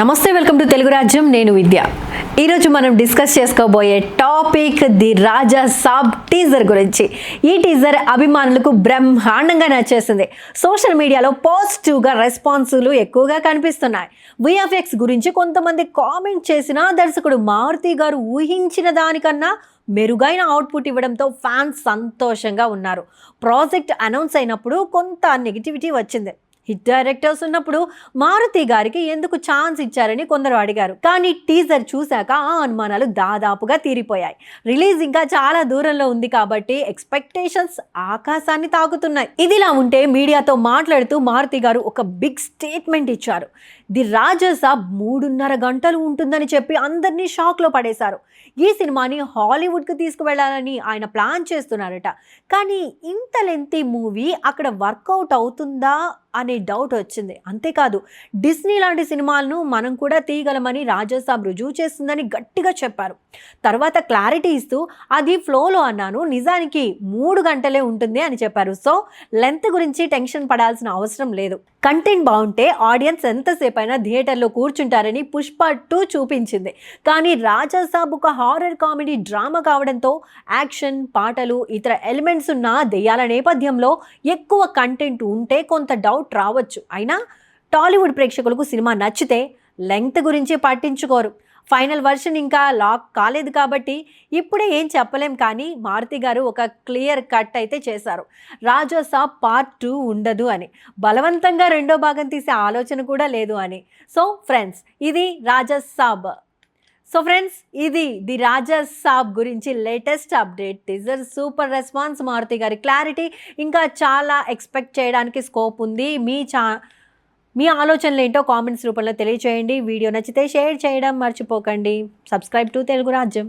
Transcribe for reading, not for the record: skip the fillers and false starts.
నమస్తే, welcome to Telugu రాజ్యం. నేను విద్య. ఈరోజు మనం డిస్కస్ చేసుకోబోయే topic the Raja Saab teaser గురించి. ఈ టీజర్ అభిమానులకు బ్రహ్మాండంగా నచ్చేసింది. సోషల్ మీడియాలో పాజిటివ్గా రెస్పాన్సులు ఎక్కువగా కనిపిస్తున్నాయి. విఎఫ్ఎక్స్ గురించి కొంతమంది కామెంట్ చేసినా దర్శకుడు మారుతి గారు ఊహించిన దానికన్నా మెరుగైన అవుట్పుట్ ఇవ్వడంతో ఫ్యాన్స్ సంతోషంగా ఉన్నారు. ప్రాజెక్ట్ అనౌన్స్ అయినప్పుడు కొంత నెగిటివిటీ వచ్చింది. హిట్ డైరెక్టర్స్ ఉన్నప్పుడు మారుతి గారికి ఎందుకు ఛాన్స్ ఇచ్చారని కొందరు అడిగారు. కానీ టీజర్ చూశాక ఆ అనుమానాలు దాదాపుగా తీరిపోయాయి. రిలీజ్ ఇంకా చాలా దూరంలో ఉంది కాబట్టి ఎక్స్పెక్టేషన్స్ ఆకాశాన్ని తాకుతున్నాయి. ఇదిలా ఉంటే మీడియాతో మాట్లాడుతూ మారుతి గారు ఒక బిగ్ స్టేట్మెంట్ ఇచ్చారు. ది రాజా సాబ్ 3.5 గంటలు ఉంటుందని చెప్పి అందరినీ షాక్లో పడేశారు. ఈ సినిమాని హాలీవుడ్కి తీసుకువెళ్ళాలని ఆయన ప్లాన్ చేస్తున్నారట. కానీ ఇంత లెంతీ మూవీ అక్కడ వర్కౌట్ అవుతుందా అనే డౌట్ వచ్చింది. అంతేకాదు, డిస్నీ లాంటి సినిమాలను మనం కూడా తీయగలమని రాజా సాబ్ రుజువు చేస్తుందని గట్టిగా చెప్పారు. తర్వాత క్లారిటీ ఇస్తూ అది ఫ్లోలో అన్నాను, నిజానికి 3 గంటలే ఉంటుంది అని చెప్పారు. సో లెంత్ గురించి టెన్షన్ పడాల్సిన అవసరం లేదు. కంటెంట్ బాగుంటే ఆడియన్స్ ఎంతసేపు అయినా థియేటర్లో కూర్చుంటారని పుష్ప 2 చూపించింది. కానీ రాజా సాబ్ ఒక హారర్ కామెడీ డ్రామా కావడంతో యాక్షన్, పాటలు, ఇతర ఎలిమెంట్స్ ఉన్న దెయ్యాల నేపథ్యంలో ఎక్కువ కంటెంట్ ఉంటే కొంత డౌట్ రావచ్చు. అయినా టాలీవుడ్ ప్రేక్షకులకు సినిమా నచ్చితే లెంగ్త్ గురించి పట్టించుకోరు. ఫైనల్ వర్షన్ ఇంకా లాక్ కాలేదు కాబట్టి ఇప్పుడే ఏం చెప్పలేం. కానీ మారుతి గారు ఒక క్లియర్ కట్ అయితే చేశారు, రాజా సాబ్ పార్ట్ 2 ఉండదు అని. బలవంతంగా రెండో భాగం తీసే ఆలోచన కూడా లేదు అని. సో ఫ్రెండ్స్, ఇది రాజా సాబ్. ఇది ది రాజా సాబ్ గురించి latest update. Teaser super response, Maruthi గారి క్లారిటీ, ఇంకా చాలా ఎక్స్పెక్ట్ చేయడానికి స్కోప్ ఉంది. మీ ఆలోచనలు ఏంటో కామెంట్స్ రూపంలో తెలియచేయండి. వీడియో నచ్చితే షేర్ చేయడం మర్చిపోకండి. సబ్స్క్రైబ్ టు తెలుగు రాజ్యం.